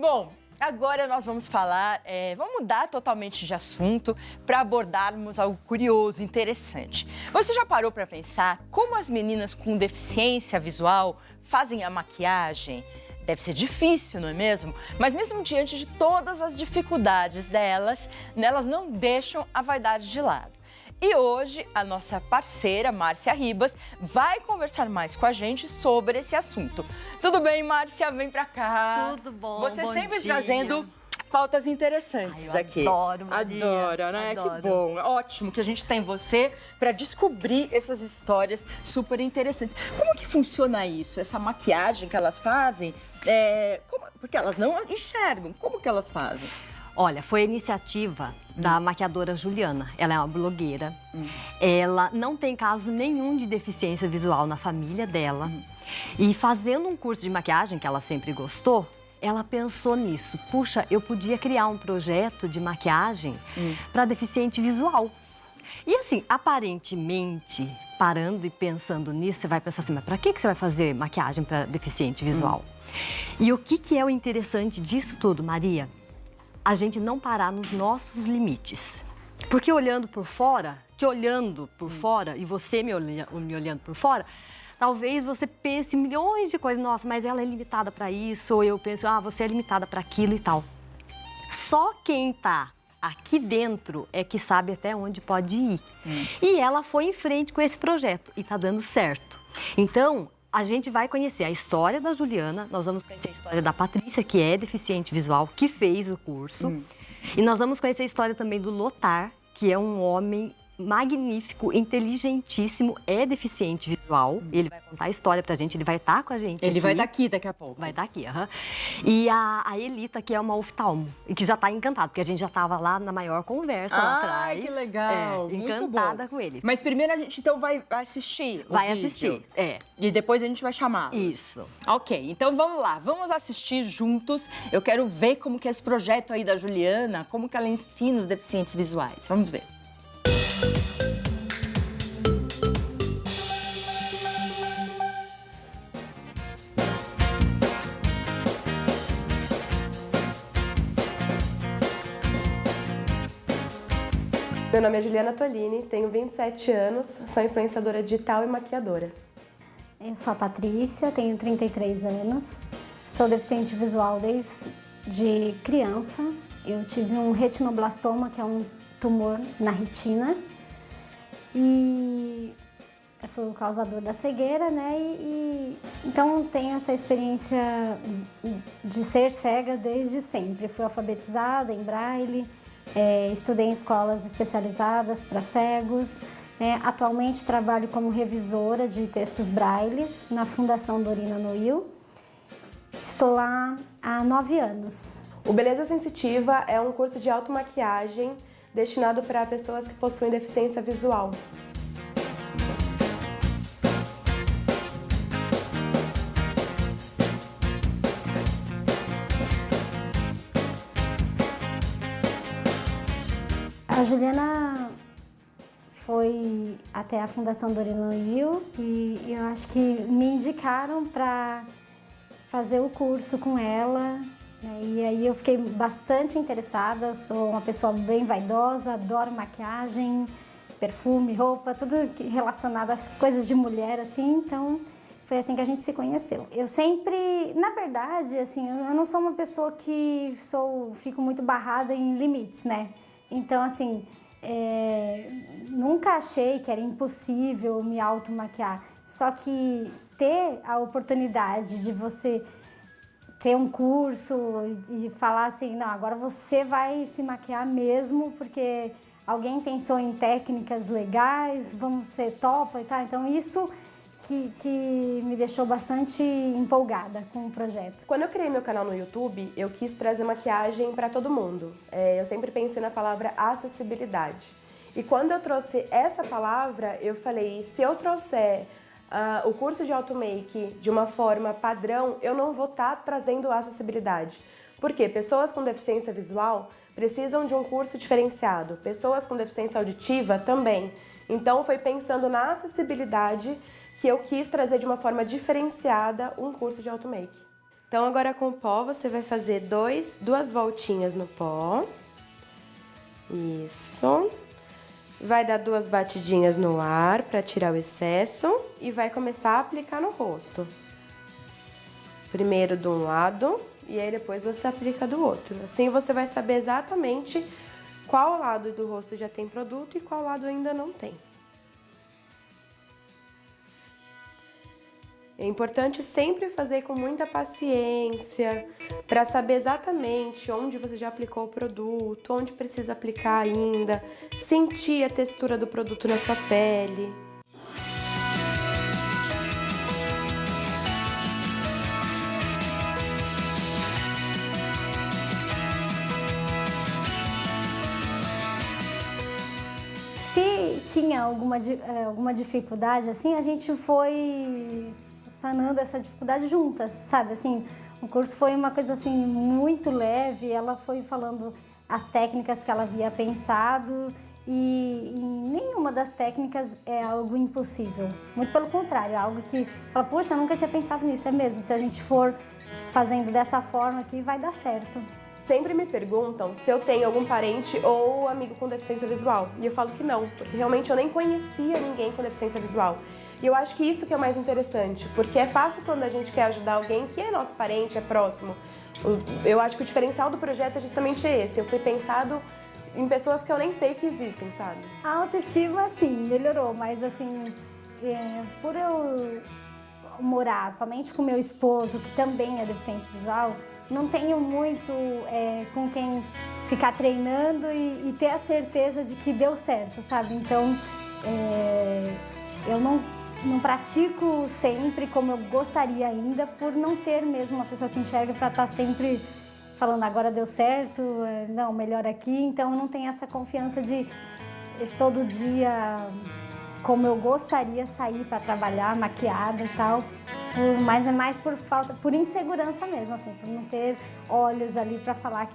Bom, agora nós vamos falar, vamos mudar totalmente de assunto para abordarmos algo curioso, interessante. Você já parou para pensar como as meninas com deficiência visual fazem a maquiagem? Deve ser difícil, não é mesmo? Mas mesmo diante de todas as dificuldades delas, elas não deixam a vaidade de lado. E hoje, a nossa parceira, Márcia Ribas, vai conversar mais com a gente sobre esse assunto. Tudo bem, Márcia? Vem pra cá. Tudo bom, Você bom sempre dia. trazendo pautas interessantes Ai, eu aqui. adoro, Maria. Adora, né? Adoro. Que bom. Ótimo que a gente tem você para descobrir essas histórias super interessantes. Como que funciona isso? Essa maquiagem que elas fazem? Porque elas não enxergam. Como que elas fazem? Olha, foi a iniciativa da maquiadora Juliana. Ela é uma blogueira. Ela não tem caso nenhum de deficiência visual na família dela. E fazendo um curso de maquiagem, que ela sempre gostou, ela pensou nisso. Puxa, eu podia criar um projeto de maquiagem para deficiente visual. E assim, aparentemente, parando e pensando nisso, você vai pensar assim, mas para que você vai fazer maquiagem para deficiente visual? E o que é o interessante disso tudo, Maria? A gente não parar nos nossos limites. Porque olhando por fora, te olhando por fora e você me olhando por fora, talvez você pense milhões de coisas. Nossa, mas ela é limitada para isso, ou eu penso, você é limitada para aquilo e tal. Só quem está aqui dentro é que sabe até onde pode ir. E ela foi em frente com esse projeto e está dando certo. Então, a gente vai conhecer a história da Juliana, nós vamos conhecer a história da Patrícia, que é deficiente visual, que fez o curso. E nós vamos conhecer a história também do Lothar, que é um homem magnífico, inteligentíssimo, é deficiente visual. Ele vai contar a história pra gente, ele vai estar com a gente Ele aqui. vai estar aqui daqui a pouco. Vai estar aqui, E a Elita, que é uma oftalmo, e que já está encantada, porque a gente já estava lá na maior conversa lá atrás. Ai, que legal. Muito encantada bom. com ele. Mas primeiro a gente então vai assistir o Vai vídeo. assistir, E depois a gente vai chamar. Isso. Ok, então vamos lá, vamos assistir juntos. Eu quero ver como que é esse projeto aí da Juliana, como que ela ensina os deficientes visuais. Vamos ver. Meu nome é Juliana Tolini, tenho 27 anos, sou influenciadora digital e maquiadora. Eu sou a Patrícia, tenho 33 anos, sou deficiente visual desde criança. Eu tive um retinoblastoma, que é um tumor na retina, e foi o causador da cegueira, né? Então tenho essa experiência de ser cega desde sempre. Fui alfabetizada em braille, estudei em escolas especializadas para cegos. Atualmente trabalho como revisora de textos brailles na Fundação Dorina Noil. Estou lá há 9 anos. O Beleza Sensitiva é um curso de automaquiagem destinado para pessoas que possuem deficiência visual. A Juliana foi até a Fundação Dorina Noil e eu acho que me indicaram para fazer o curso com ela, né? E aí eu fiquei bastante interessada, sou uma pessoa bem vaidosa, adoro maquiagem, perfume, roupa, tudo relacionado às coisas de mulher, assim, então foi assim que a gente se conheceu. Eu sempre, na verdade, assim, eu não sou uma pessoa que fico muito barrada em limites, né? Então, assim, nunca achei que era impossível me automaquiar. Só que ter a oportunidade de você ter um curso e falar assim, não, agora você vai se maquiar mesmo, porque alguém pensou em técnicas legais, vamos ser topa e tal. Então, isso que me deixou bastante empolgada com o projeto. Quando eu criei meu canal no YouTube, eu quis trazer maquiagem para todo mundo. Eu sempre pensei na palavra acessibilidade. E quando eu trouxe essa palavra, eu falei, se eu trouxer o curso de automake de uma forma padrão, eu não vou estar trazendo acessibilidade. Por quê? Pessoas com deficiência visual precisam de um curso diferenciado. Pessoas com deficiência auditiva também. Então, foi pensando na acessibilidade que eu quis trazer de uma forma diferenciada um curso de automake. Então, agora com o pó, você vai fazer duas voltinhas no pó. Isso. Vai dar 2 batidinhas no ar para tirar o excesso e vai começar a aplicar no rosto. Primeiro de um lado e aí depois você aplica do outro. Assim você vai saber exatamente qual lado do rosto já tem produto e qual lado ainda não tem. É importante sempre fazer com muita paciência, para saber exatamente onde você já aplicou o produto, onde precisa aplicar ainda, sentir a textura do produto na sua pele. Se tinha alguma dificuldade, assim, a gente foi sanando essa dificuldade juntas, sabe? Assim, o curso foi uma coisa assim muito leve, ela foi falando as técnicas que ela havia pensado e nenhuma das técnicas é algo impossível. Muito pelo contrário, é algo que fala, poxa, eu nunca tinha pensado nisso, é mesmo, se a gente for fazendo dessa forma aqui, vai dar certo. Sempre me perguntam se eu tenho algum parente ou amigo com deficiência visual. E eu falo que não, porque realmente eu nem conhecia ninguém com deficiência visual. E eu acho que isso que é o mais interessante, porque é fácil quando a gente quer ajudar alguém que é nosso parente, é próximo. Eu acho que o diferencial do projeto é justamente esse. Eu fui pensado em pessoas que eu nem sei que existem, sabe? A autoestima, sim, melhorou, mas assim, por eu morar somente com meu esposo, que também é deficiente visual, não tenho muito com quem ficar treinando e ter a certeza de que deu certo, sabe? Então, eu não pratico sempre como eu gostaria ainda, por não ter mesmo uma pessoa que enxerga para estar sempre falando agora deu certo, não, melhor aqui. Então, eu não tenho essa confiança de todo dia, como eu gostaria, sair para trabalhar maquiada e tal. Mas é mais por insegurança mesmo, assim, por não ter olhos ali para falar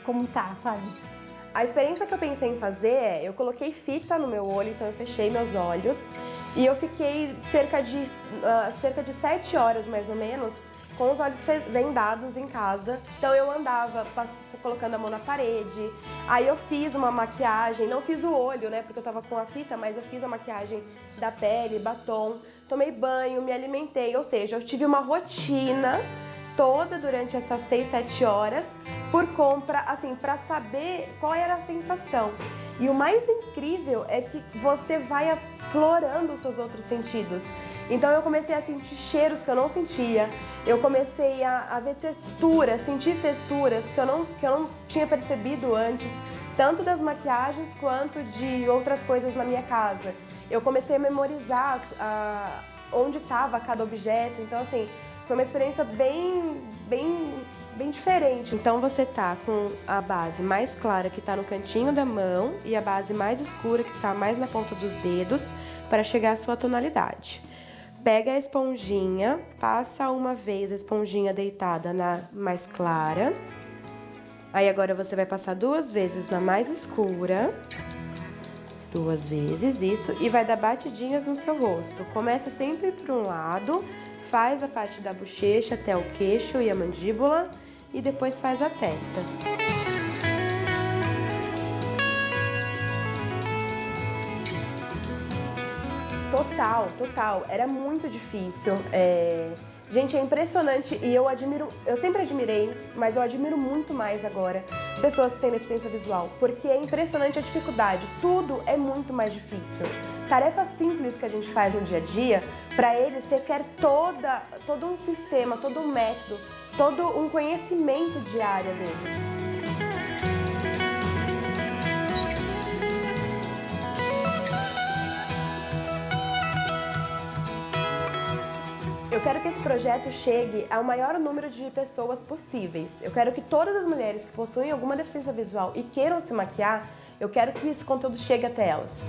como tá, sabe? A experiência que eu pensei em fazer eu coloquei fita no meu olho, então eu fechei meus olhos e eu fiquei cerca de 7 horas mais ou menos com os olhos vendados em casa. Então eu andava colocando a mão na parede, aí eu fiz uma maquiagem, não fiz o olho, né, porque eu tava com a fita, mas eu fiz a maquiagem da pele, batom, tomei banho, me alimentei, ou seja, eu tive uma rotina toda durante essas 6, 7 horas para saber qual era a sensação. E o mais incrível é que você vai aflorando os seus outros sentidos. Então eu comecei a sentir cheiros que eu não sentia, eu comecei a ver texturas, sentir texturas que eu não tinha percebido antes, tanto das maquiagens quanto de outras coisas na minha casa. Eu comecei a memorizar onde estava cada objeto, então assim, foi uma experiência bem diferente. Então você tá com a base mais clara que tá no cantinho da mão e a base mais escura que tá mais na ponta dos dedos para chegar à sua tonalidade. Pega a esponjinha, passa uma vez a esponjinha deitada na mais clara. Aí agora você vai passar 2 vezes na mais escura. 2 vezes, isso, e vai dar batidinhas no seu rosto. Começa sempre por um lado, faz a parte da bochecha até o queixo e a mandíbula e depois faz a testa. Total, era muito difícil. Gente, é impressionante e eu sempre admirei, mas eu admiro muito mais agora pessoas que têm deficiência visual, porque é impressionante a dificuldade, tudo é muito mais difícil. Tarefas simples que a gente faz no dia a dia, para eles você quer todo um sistema, todo um método, todo um conhecimento diário deles. Eu quero que esse projeto chegue ao maior número de pessoas possíveis. Eu quero que todas as mulheres que possuem alguma deficiência visual e queiram se maquiar, eu quero que esse conteúdo chegue até elas.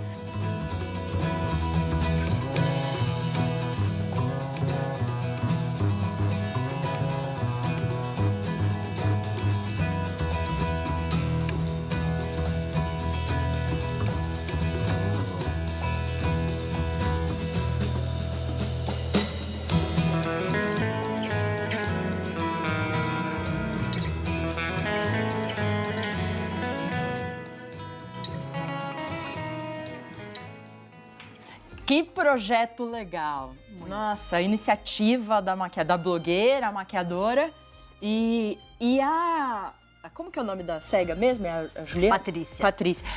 Que projeto legal. Nossa, a iniciativa da blogueira, a maquiadora e a... Como que é o nome da cega mesmo? É a Juliana? Patrícia. Patrícia.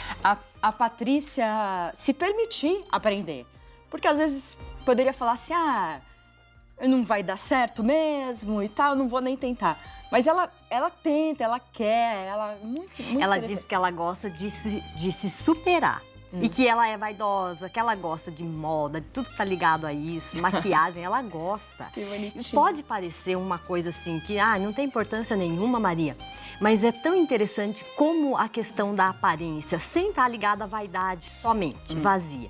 A Patrícia se permitir aprender. Porque às vezes poderia falar assim, não vai dar certo mesmo e tal, não vou nem tentar. Mas ela tenta, ela quer, muito Ela diz que ela gosta de se superar. E que ela é vaidosa, que ela gosta de moda, de tudo que tá ligado a isso, maquiagem, ela gosta. Que bonitinho. E pode parecer uma coisa assim que não tem importância nenhuma, Maria, mas é tão interessante como a questão da aparência, sem estar ligada à vaidade somente, vazia.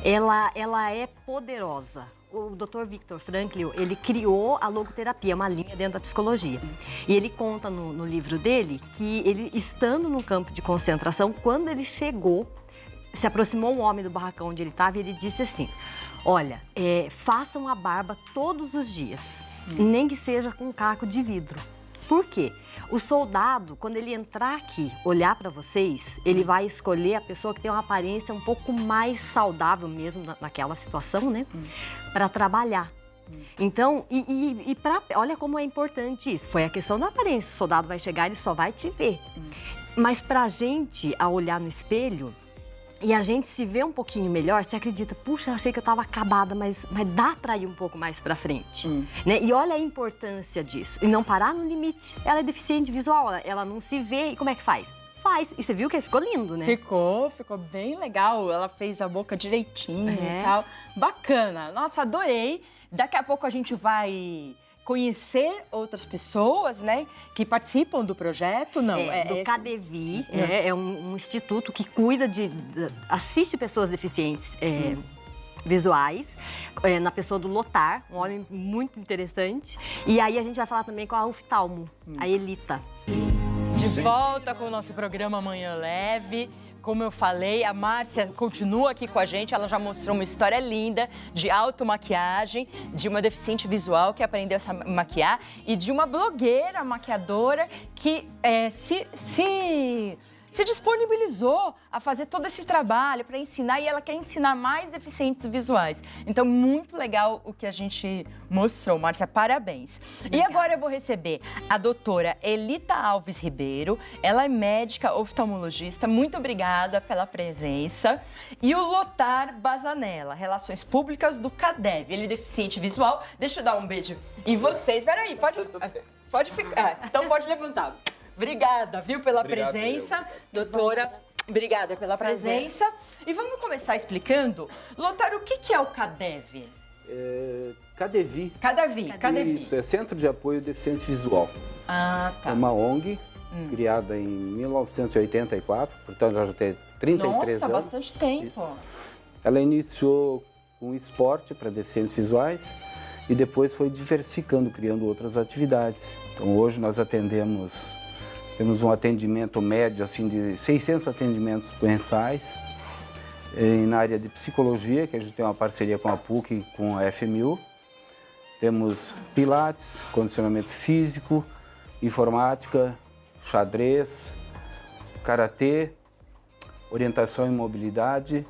Ela é poderosa. O Dr. Viktor Frankl, ele criou a logoterapia, uma linha dentro da psicologia. E ele conta no livro dele que ele, estando no campo de concentração, quando ele chegou, se aproximou um homem do barracão onde ele estava e ele disse assim, olha, façam a barba todos os dias, nem que seja com um caco de vidro. Por quê? O soldado, quando ele entrar aqui, olhar para vocês, ele vai escolher a pessoa que tem uma aparência um pouco mais saudável mesmo naquela situação, né? Para trabalhar. Então, olha como é importante isso. Foi a questão da aparência. O soldado vai chegar, ele só vai te ver. Mas pra gente, ao olhar no espelho, e a gente se vê um pouquinho melhor, você acredita, puxa, achei que eu estava acabada, mas dá para ir um pouco mais para frente. Né? E olha a importância disso. E não parar no limite. Ela é deficiente visual, ela não se vê. E como é que faz? Faz. E você viu que ficou lindo, né? Ficou bem legal. Ela fez a boca direitinho e tal. Bacana. Nossa, adorei. Daqui a pouco a gente vai conhecer outras pessoas, né, que participam do projeto, do CADEVI, é um instituto que cuida assiste pessoas deficientes visuais, na pessoa do Lotar, um homem muito interessante. E aí a gente vai falar também com a oftalmo, a Elita. De volta com o nosso programa Manhã Leve. Como eu falei, a Márcia continua aqui com a gente. Ela já mostrou uma história linda de automaquiagem, de uma deficiente visual que aprendeu a se maquiar e de uma blogueira maquiadora que se disponibilizou a fazer todo esse trabalho para ensinar e ela quer ensinar mais deficientes visuais. Então, muito legal o que a gente mostrou, Márcia, parabéns. Obrigada. E agora eu vou receber a doutora Elita Alves Ribeiro, ela é médica oftalmologista, muito obrigada pela presença. E o Lotar Bazanella, Relações Públicas do CADEV, ele é deficiente visual. Deixa eu dar um beijo em vocês. Espera aí, pode ficar, então pode levantar. Obrigada, viu, pela presença, doutora. Obrigada pela presença. E vamos começar explicando. Lotar, o que é o CADEV? CADEVI. CADEVI. Isso, é Centro de Apoio Deficiente Visual. Ah, tá. É uma ONG criada em 1984, portanto já tem 33 anos. anos. Bastante tempo. Isso. Ela iniciou com esporte para deficientes visuais e depois foi diversificando, criando outras atividades. Então hoje nós temos um atendimento médio assim, de 600 atendimentos mensais na área de psicologia, que a gente tem uma parceria com a PUC e com a FMU. Temos pilates, condicionamento físico, informática, xadrez, karatê, orientação e mobilidade.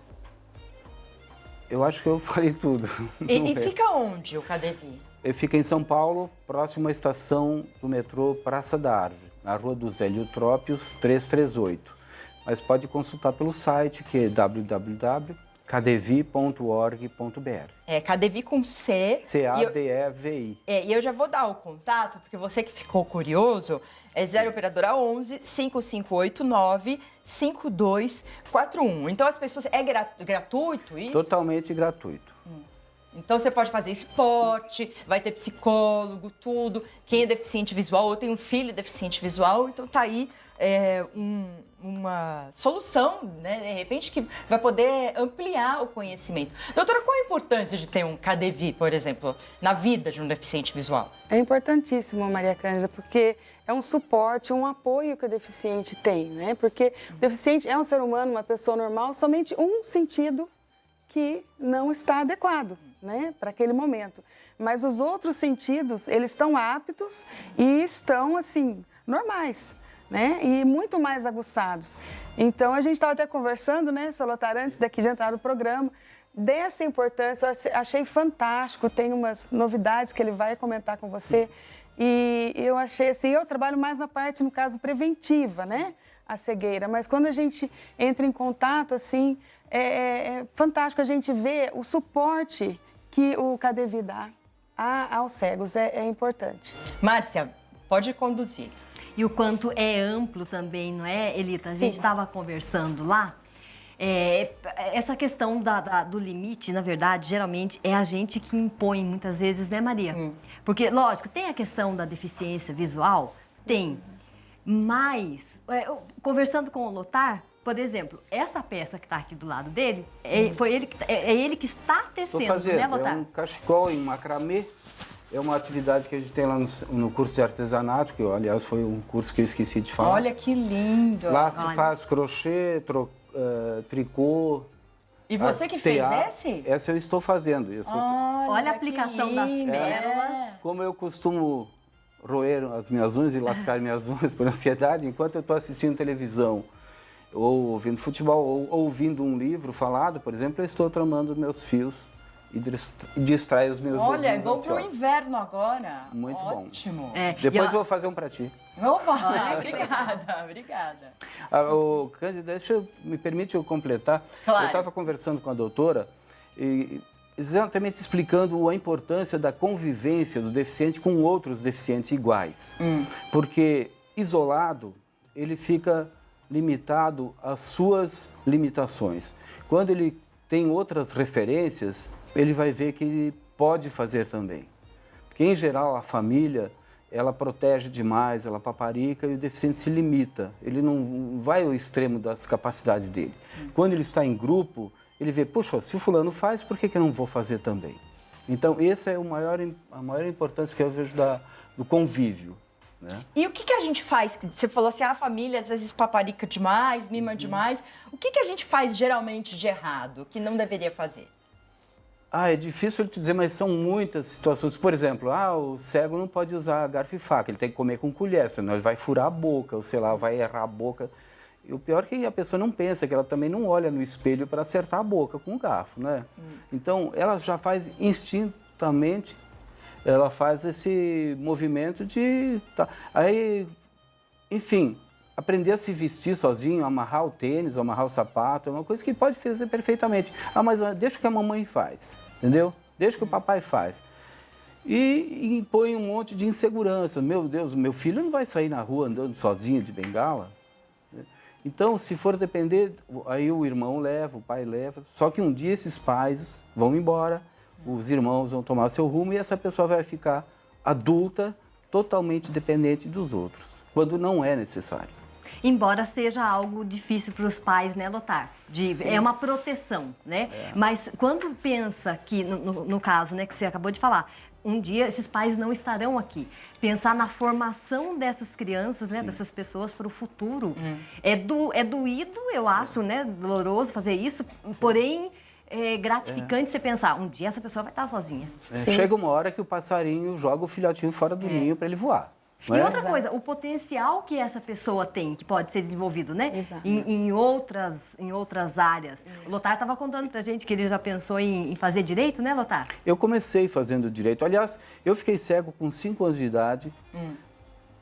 Eu acho que eu falei tudo. E fica onde o CADEVI? Fica em São Paulo, próximo à estação do metrô Praça da Árvore, na Rua dos Heliotrópios, 338. Mas pode consultar pelo site, que é www.cadevi.org.br. CADEVI com C. C-A-D-E-V-I. E eu já vou dar o contato, porque você que ficou curioso, é 0 operadora 11 5589 5241. Então as pessoas, é gratuito isso? Totalmente gratuito. Então você pode fazer esporte, vai ter psicólogo, tudo. Quem é deficiente visual ou tem um filho deficiente visual, então tá aí uma solução, né, de repente, que vai poder ampliar o conhecimento. Doutora, qual a importância de ter um CADEVI, por exemplo, na vida de um deficiente visual? É importantíssimo, Maria Cândida, porque é um suporte, um apoio que o deficiente tem, né? Porque o deficiente é um ser humano, uma pessoa normal, somente um sentido que não está adequado, né, para aquele momento. Mas os outros sentidos, eles estão aptos e estão, assim, normais, né, e muito mais aguçados. Então, a gente estava até conversando, né, Salotar, antes daqui de entrar no programa, dessa importância, eu achei fantástico, tem umas novidades que ele vai comentar com você, e eu achei assim, eu trabalho mais na parte, no caso, preventiva, né, a cegueira, mas quando a gente entra em contato, assim, é fantástico a gente ver o suporte que o KDV dá aos cegos, é importante. Márcia, pode conduzir. E o quanto é amplo também, não é, Elita? A gente estava conversando lá, essa questão do limite, na verdade, geralmente é a gente que impõe muitas vezes, né, Maria? Porque, lógico, tem a questão da deficiência visual, tem, mas, conversando com o Lothar, por exemplo, essa peça que está aqui do lado dele, é ele que está tecendo, né, Lothar? É um cachecol em macramê. É uma atividade que a gente tem lá no curso de artesanato, que, aliás, foi um curso que eu esqueci de falar. Olha que lindo! Lá se faz crochê, tricô. E você que fez esse? Essa eu estou fazendo. Olha a aplicação das pérolas. Como eu costumo roer as minhas unhas e lascar minhas unhas por ansiedade, enquanto eu estou assistindo televisão, ou ouvindo futebol, ou ouvindo um livro falado, por exemplo, eu estou tramando meus fios e distrai os meus dedinhos. Olha, vou pro inverno agora. Muito bom. Ótimo. Depois vou fazer um para ti. Opa, obrigada, obrigada. Cândida, me permite eu completar. Claro. Eu estava conversando com a doutora e exatamente explicando a importância da convivência do deficiente com outros deficientes iguais. Porque isolado, ele fica limitado às suas limitações. Quando ele tem outras referências, ele vai ver que ele pode fazer também. Porque, em geral, a família, ela protege demais, ela paparica e o deficiente se limita. Ele não vai ao extremo das capacidades dele. Quando ele está em grupo, ele vê, puxa, se o fulano faz, por que eu não vou fazer também? Então, essa é a maior importância que eu vejo do convívio. Né? E o que a gente faz? Você falou assim, a família às vezes paparica demais, mima demais. O que a gente faz geralmente de errado, que não deveria fazer? É difícil te dizer, mas são muitas situações. Por exemplo, o cego não pode usar garfo e faca, ele tem que comer com colher, senão ele vai furar a boca, ou sei lá, vai errar a boca. E o pior é que a pessoa não pensa, que ela também não olha no espelho para acertar a boca com o garfo, né? Então, ela já faz instintivamente, ela faz esse movimento de... Aí, enfim, aprender a se vestir sozinho, amarrar o tênis, amarrar o sapato, é uma coisa que pode fazer perfeitamente. Mas deixa que a mamãe faz, entendeu? Deixa que o papai faz. E impõe um monte de insegurança. Meu Deus, meu filho não vai sair na rua andando sozinho de bengala. Então, se for depender, aí o irmão leva, o pai leva. Só que um dia esses pais vão embora, os irmãos vão tomar seu rumo e essa pessoa vai ficar adulta, totalmente dependente dos outros, quando não é necessário. Embora seja algo difícil para os pais, né, Lothar? É uma proteção, né? Mas quando pensa que, no caso, né, que você acabou de falar, um dia esses pais não estarão aqui. Pensar na formação dessas crianças, né, dessas pessoas para o futuro. É doído, eu acho, né, doloroso fazer isso, porém é gratificante você pensar, um dia essa pessoa vai estar sozinha. Chega uma hora que o passarinho joga o filhotinho fora do ninho para ele voar. E outra coisa, o potencial que essa pessoa tem, que pode ser desenvolvido, né? Em outras áreas. O Lothar estava contando pra gente que ele já pensou em fazer direito, né, Lothar? Eu comecei fazendo direito. Aliás, eu fiquei cego com 5 anos de idade,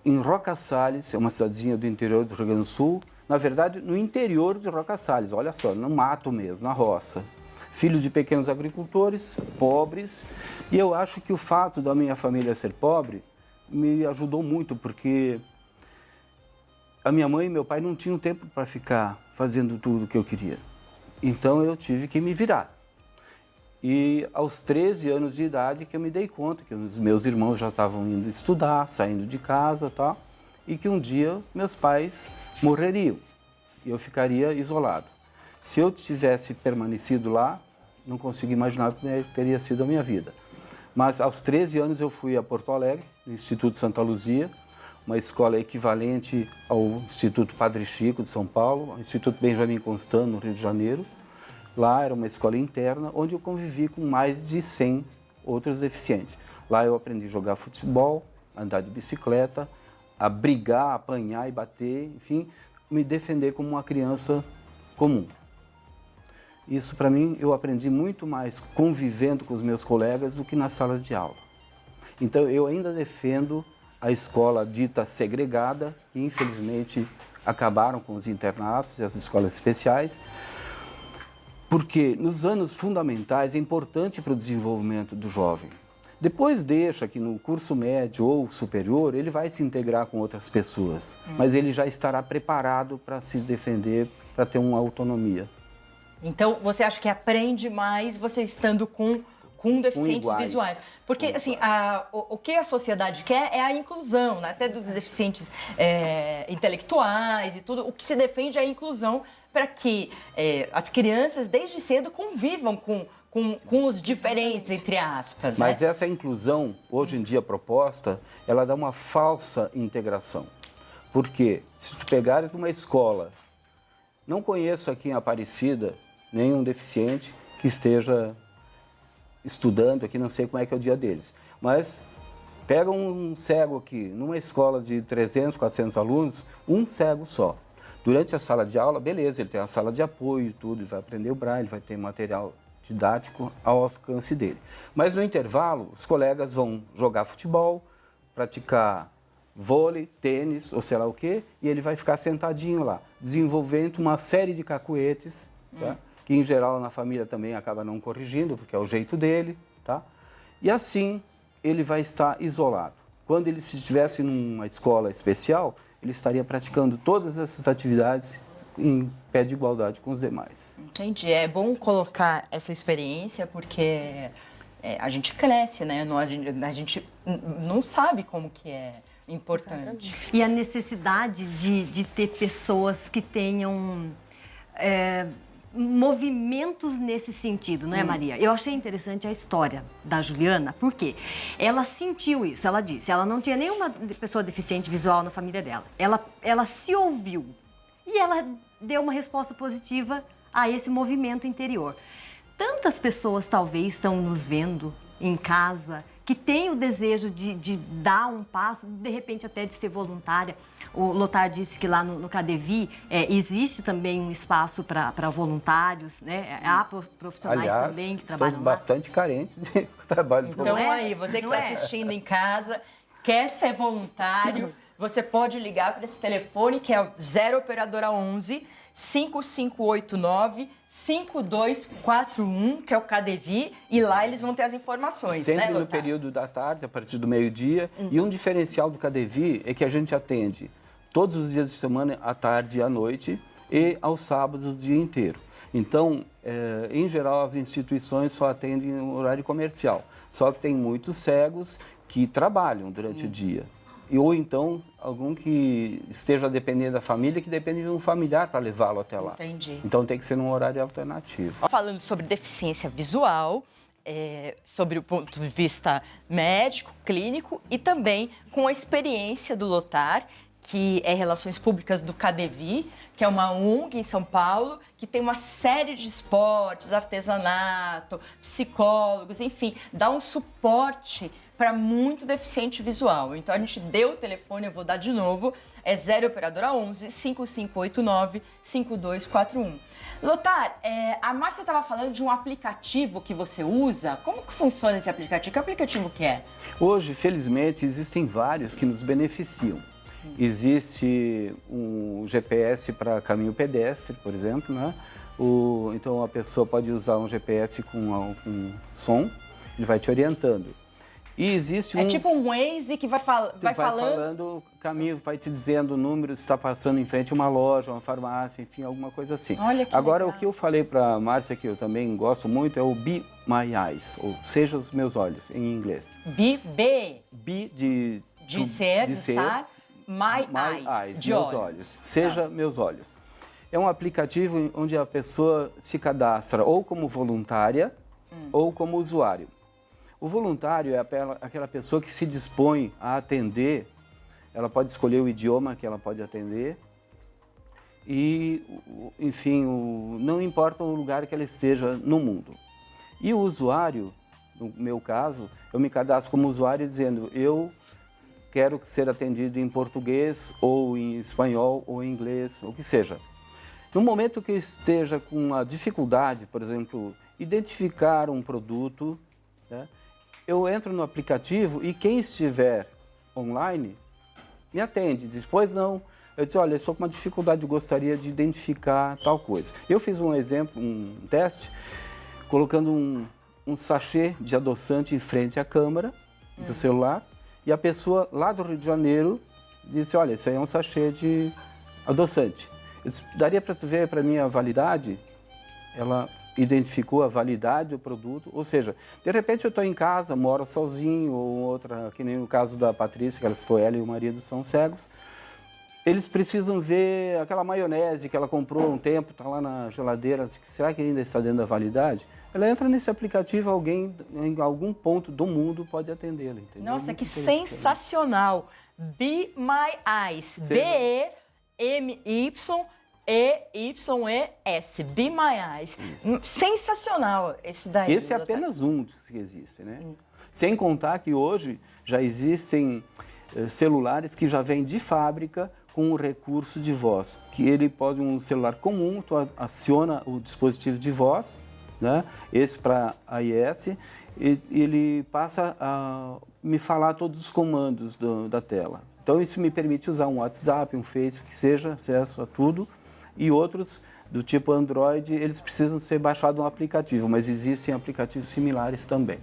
em Roca Salles, é uma cidadezinha do interior do Rio Grande do Sul. Na verdade, no interior de Roca Salles, olha só, no mato mesmo, na roça. Filho de pequenos agricultores, pobres. E eu acho que o fato da minha família ser pobre me ajudou muito, porque a minha mãe e meu pai não tinham tempo para ficar fazendo tudo o que eu queria. Então, eu tive que me virar. E aos 13 anos de idade que eu me dei conta que os meus irmãos já estavam indo estudar, saindo de casa e tal, e que um dia meus pais morreriam e eu ficaria isolado. Se eu tivesse permanecido lá, não consigo imaginar como teria sido a minha vida. Mas aos 13 anos eu fui a Porto Alegre, no Instituto Santa Luzia, uma escola equivalente ao Instituto Padre Chico de São Paulo, ao Instituto Benjamin Constant, no Rio de Janeiro. Lá era uma escola interna, onde eu convivi com mais de 100 outros deficientes. Lá eu aprendi a jogar futebol, andar de bicicleta, a brigar, apanhar e bater, enfim, me defender como uma criança comum. Isso, para mim, eu aprendi muito mais convivendo com os meus colegas do que nas salas de aula. Então, eu ainda defendo a escola dita segregada, que infelizmente acabaram com os internatos e as escolas especiais, porque nos anos fundamentais é importante para o desenvolvimento do jovem. Depois deixa que no curso médio ou superior ele vai se integrar com outras pessoas, mas ele já estará preparado para se defender, para ter uma autonomia. Então, você acha que aprende mais você estando com deficientes visuais? Porque, assim, o que a sociedade quer é a inclusão, né? Até dos deficientes intelectuais e tudo. O que se defende é a inclusão para que as crianças, desde cedo, convivam com os diferentes, entre aspas. Mas né? essa inclusão, hoje em dia proposta, ela dá uma falsa integração. Porque se tu pegares numa escola, não conheço aqui em Aparecida nenhum deficiente que esteja estudando aqui, não sei como é que é o dia deles. Mas pega um cego aqui, numa escola de 300, 400 alunos, um cego só. Durante a sala de aula, beleza, ele tem a sala de apoio e tudo, ele vai aprender o braille, vai ter material didático ao alcance dele. Mas no intervalo, os colegas vão jogar futebol, praticar vôlei, tênis ou sei lá o quê, e ele vai ficar sentadinho lá, desenvolvendo uma série de cacuetes, tá? Que em geral na família também acaba não corrigindo, porque é o jeito dele, tá? E assim ele vai estar isolado. Quando ele se estivesse numa escola especial, ele estaria praticando todas essas atividades em pé de igualdade com os demais. Entendi. É bom colocar essa experiência porque a gente cresce, né? A gente não sabe como que é importante. E a necessidade de ter pessoas que tenham movimentos nesse sentido, não é, Maria? Eu achei interessante a história da Juliana, porque ela sentiu isso, ela disse, ela não tinha nenhuma pessoa deficiente visual na família dela. Ela se ouviu e ela deu uma resposta positiva a esse movimento interior. Tantas pessoas talvez estão nos vendo em casa que têm o desejo de dar um passo, de repente até de ser voluntária. O Lothar disse que lá no CADEVI existe também um espaço para voluntários, né? Há profissionais também que trabalham lá. Aliás, estamos bastante carentes de trabalho Então voluntário. aí, você que está assistindo em casa, quer ser voluntário, você pode ligar para esse telefone que é o 0 Operadora 11 5589 5241, que é o CADEVI, e lá eles vão ter as informações, Sempre né, Lothar? no período da tarde, a partir do meio-dia. E um diferencial do CADEVI é que a gente atende todos os dias de semana, à tarde e à noite, e aos sábados o dia inteiro. Então, em geral, as instituições só atendem no horário comercial. Só que tem muitos cegos que trabalham durante o dia. Ou então, algum que esteja dependendo da família, que depende de um familiar para levá-lo até lá. Entendi. Então, tem que ser num horário alternativo. Falando sobre deficiência visual, sobre o ponto de vista médico, clínico e também com a experiência do Lothar, que é Relações Públicas do CADEVI, que é uma ONG em São Paulo, que tem uma série de esportes, artesanato, psicólogos, enfim, dá um suporte para muito deficiente visual. Então, a gente deu o telefone, eu vou dar de novo, é 0 Operadora 11 5589 5241. Lothar, a Márcia estava falando de um aplicativo que você usa. Como que funciona esse aplicativo? Que aplicativo que é? Hoje, felizmente, existem vários que nos beneficiam. Existe um GPS para caminho pedestre, por exemplo, né? Então a pessoa pode usar um GPS com som, ele vai te orientando. E existe É tipo um Waze que vai falando o caminho, vai te dizendo o número, se está passando em frente a uma loja, uma farmácia, enfim, alguma coisa assim. Olha que Agora, legal. o que eu falei para a Márcia, que eu também gosto muito, é o Be My Eyes, ou Seja os Meus Olhos, em inglês. Be De ser, de estar, My Eyes, de meus olhos. olhos. Seja meus olhos. É um aplicativo onde a pessoa se cadastra ou como voluntária ou como usuário. O voluntário é aquela pessoa que se dispõe a atender, ela pode escolher o idioma que ela pode atender e, enfim, não importa o lugar que ela esteja no mundo. E o usuário, no meu caso, eu me cadastro como usuário dizendo, eu quero ser atendido em português ou em espanhol ou em inglês, o que seja. No momento que eu esteja com uma dificuldade, por exemplo, identificar um produto, né, eu entro no aplicativo e quem estiver online me atende. Diz, pois não. Eu disse, olha, eu estou com uma dificuldade, eu gostaria de identificar tal coisa. Eu fiz um exemplo, um teste, colocando um sachê de adoçante em frente à câmera do celular e a pessoa lá do Rio de Janeiro disse, olha, isso aí é um sachê de adoçante. Eu disse, daria para tu ver para mim a validade? Ela identificou a validade do produto, ou seja, de repente eu estou em casa, moro sozinho, ou outra, que nem no caso da Patrícia, que ela citou, ela e o marido são cegos, eles precisam ver aquela maionese que ela comprou há um tempo, está lá na geladeira, será que ainda está dentro da validade? Ela entra nesse aplicativo, alguém em algum ponto do mundo pode atendê-la. Nossa, que sensacional! Be My Eyes, B-E-M-Y-E-Y-E-S, Be My Eyes. Isso. Sensacional esse daí. Esse é apenas um que existe, né? Sem contar que hoje já existem celulares que já vêm de fábrica com o recurso de voz, que ele pode, um celular comum, tu aciona o dispositivo de voz, né? Esse para iOS, e ele passa a me falar todos os comandos da tela. Então isso me permite usar um WhatsApp, um Facebook, que seja acesso a tudo, e outros do tipo Android, eles precisam ser baixados um aplicativo, mas existem aplicativos similares também.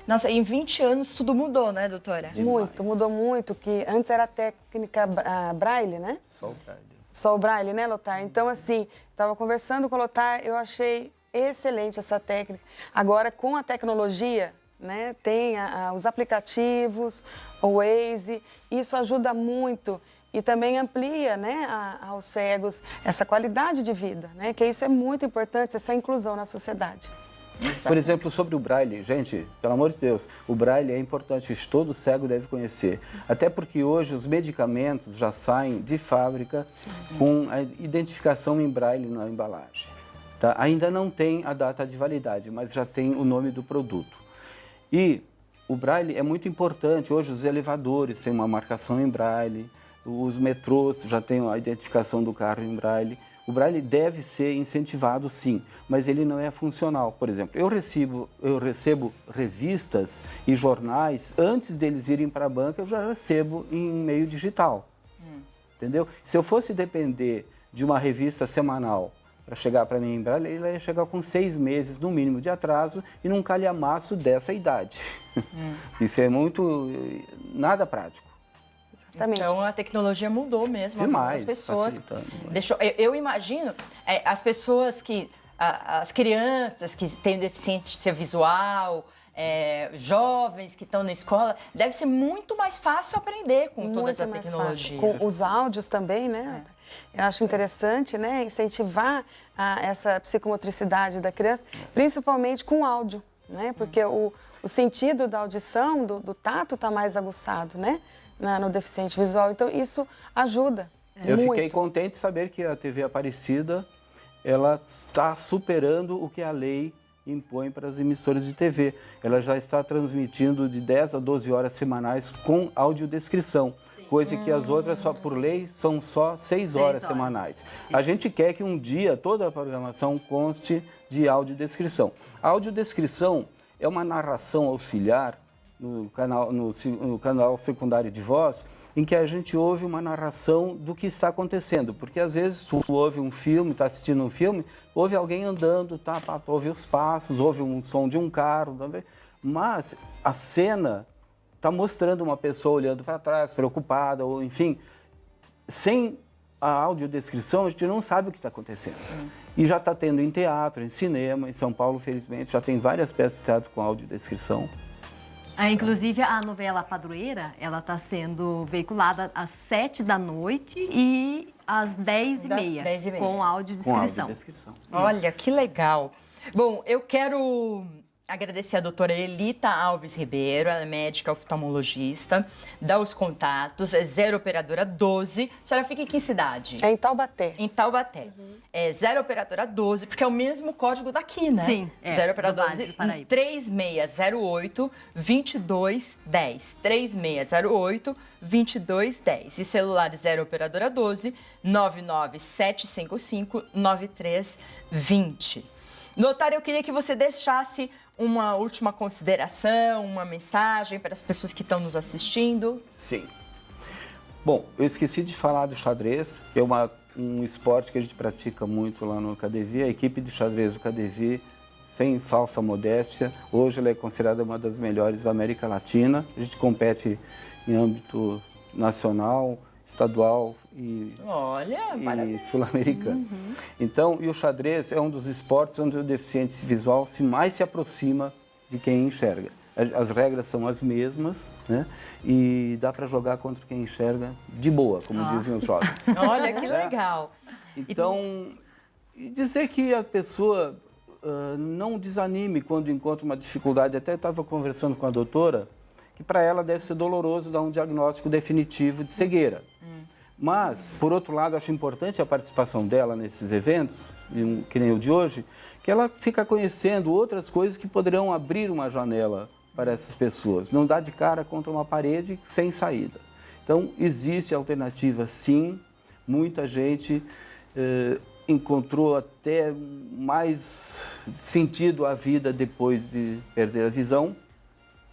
Nossa, em 20 anos tudo mudou, né, doutora? Demais. Muito, mudou muito, que antes era a técnica Braille, né? Só o Braille. Só o Braille, né, Lothar? Então, assim, estava conversando com o Lothar, eu achei excelente essa técnica. Agora, com a tecnologia, né, tem os aplicativos, o Waze, isso ajuda muito e também amplia, né, aos cegos essa qualidade de vida, né, que isso é muito importante, essa inclusão na sociedade. Por exemplo, sobre o Braille, gente, pelo amor de Deus, o Braille é importante, todo cego deve conhecer. Até porque hoje os medicamentos já saem de fábrica com a identificação em Braille na embalagem. Tá? Ainda não tem a data de validade, mas já tem o nome do produto. E o Braille é muito importante, hoje os elevadores têm uma marcação em Braille, os metrôs já têm a identificação do carro em Braille. O Braille deve ser incentivado, sim, mas ele não é funcional. Por exemplo, eu recebo revistas e jornais, antes deles irem para a banca, eu já recebo em meio digital, entendeu? Se eu fosse depender de uma revista semanal para chegar para mim em Braille, ele ia chegar com 6 meses, no mínimo, de atraso e num calhamaço dessa idade. Isso é nada prático. Exatamente. Então a tecnologia mudou mesmo. Demais, as pessoas. Eu imagino as pessoas que. As crianças que têm deficiência visual, jovens que estão na escola, deve ser muito mais fácil aprender com toda essa tecnologia. Com os áudios também, né? Eu acho interessante, né, incentivar essa psicomotricidade da criança, principalmente com áudio, né? Porque o sentido da audição, do tato está mais aguçado, né? No deficiente visual. Então, isso ajuda Eu muito. fiquei contente de saber que a TV Aparecida ela está superando o que a lei impõe para as emissoras de TV. Ela já está transmitindo de 10 a 12 horas semanais com audiodescrição, coisa que as outras, só por lei, são só 6 horas semanais. A gente quer que um dia toda a programação conste de audiodescrição. A audiodescrição é uma narração auxiliar no canal secundário de voz, em que a gente ouve uma narração do que está acontecendo. Porque às vezes tu ouve um filme, está assistindo um filme, ouve alguém andando, ouve os passos, ouve um som de um carro, mas a cena está mostrando uma pessoa olhando para trás, preocupada, ou enfim, sem a audiodescrição, a gente não sabe o que está acontecendo. E já está tendo em teatro, em cinema, em São Paulo, felizmente, já tem várias peças de teatro com audiodescrição. Inclusive, a novela Padroeira, ela está sendo veiculada às 7 da noite e às 10h30, 10h30. com audiodescrição. Com audiodescrição. Olha, que legal. Bom, eu quero agradecer a doutora Elita Alves Ribeiro, ela é médica oftalmologista, dá os contatos, é 0 operadora 12. A senhora fica em que cidade? É em Taubaté. Em Taubaté. É 0 operadora 12, porque é o mesmo código daqui, né? Sim, 0 operadora do Vale 12, do Paraíba. 3608-2210. 3608-2210. E celular 0 operadora 12, 99755-9320. Doutora, eu queria que você deixasse uma última consideração, uma mensagem para as pessoas que estão nos assistindo. Sim. Bom, eu esqueci de falar do xadrez, que é um esporte que a gente pratica muito lá no KDV. A equipe de xadrez do KDV, sem falsa modéstia, hoje ela é considerada uma das melhores da América Latina. A gente compete em âmbito nacional, estadual e sul-americano. Então, e o xadrez é um dos esportes onde o deficiente visual mais se aproxima de quem enxerga. As regras são as mesmas, né? E dá para jogar contra quem enxerga de boa, como dizem os jovens. Olha que legal. Então, e dizer que a pessoa não desanime quando encontra uma dificuldade. Até estava conversando com a doutora, que para ela deve ser doloroso dar um diagnóstico definitivo de cegueira. Mas, por outro lado, acho importante a participação dela nesses eventos, que nem o de hoje, que ela fica conhecendo outras coisas que poderão abrir uma janela para essas pessoas. Não dá de cara contra uma parede sem saída. Então, existe alternativa, sim. Muita gente encontrou até mais sentido à vida depois de perder a visão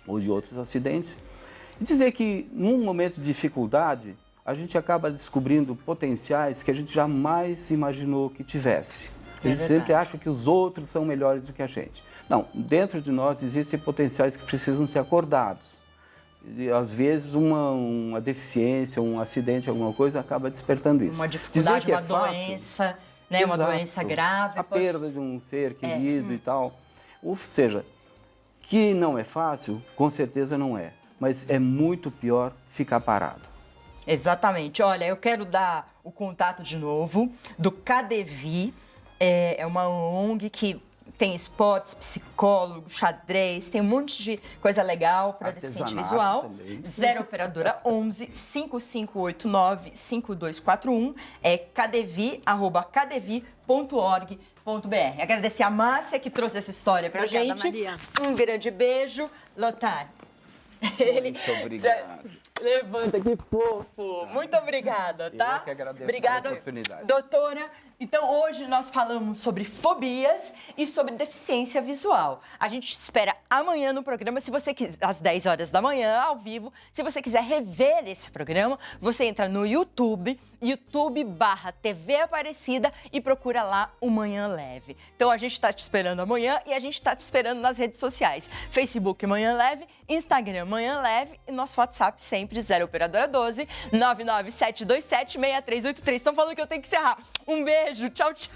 ou de outros acidentes. E dizer que, num momento de dificuldade, a gente acaba descobrindo potenciais que a gente jamais imaginou que tivesse. A gente sempre acha que os outros são melhores do que a gente. Não, dentro de nós existem potenciais que precisam ser acordados. E, às vezes, uma deficiência, um acidente, alguma coisa, acaba despertando isso. Uma dificuldade, uma doença, né? Uma doença grave. A perda de um ser querido e tal. Ou seja, que não é fácil, com certeza não é. Mas é muito pior ficar parado. Exatamente. Olha, eu quero dar o contato de novo do KDV. É uma ONG que tem esportes, psicólogo, xadrez, tem um monte de coisa legal para deficiente visual. Também. 0 operadora 11 5589 5241 é kdv@kdv.org.br. Agradecer a Márcia que trouxe essa história pra gente. Maria. Um grande beijo, Lothar. Muito obrigado. Levanta, que fofo. Muito obrigada, tá? Eu que agradeço Obrigada, a oportunidade. doutora. Então, hoje nós falamos sobre fobias e sobre deficiência visual. A gente te espera amanhã no programa, se você quiser, às 10 horas da manhã, ao vivo. Se você quiser rever esse programa, você entra no YouTube, YouTube/TV Aparecida e procura lá o Manhã Leve. Então, a gente está te esperando amanhã e a gente está te esperando nas redes sociais. Facebook Manhã Leve, Instagram Manhã Leve e nosso WhatsApp sempre 0 operadora 12 997276383. Estão falando que eu tenho que encerrar. Um beijo, tchau, tchau.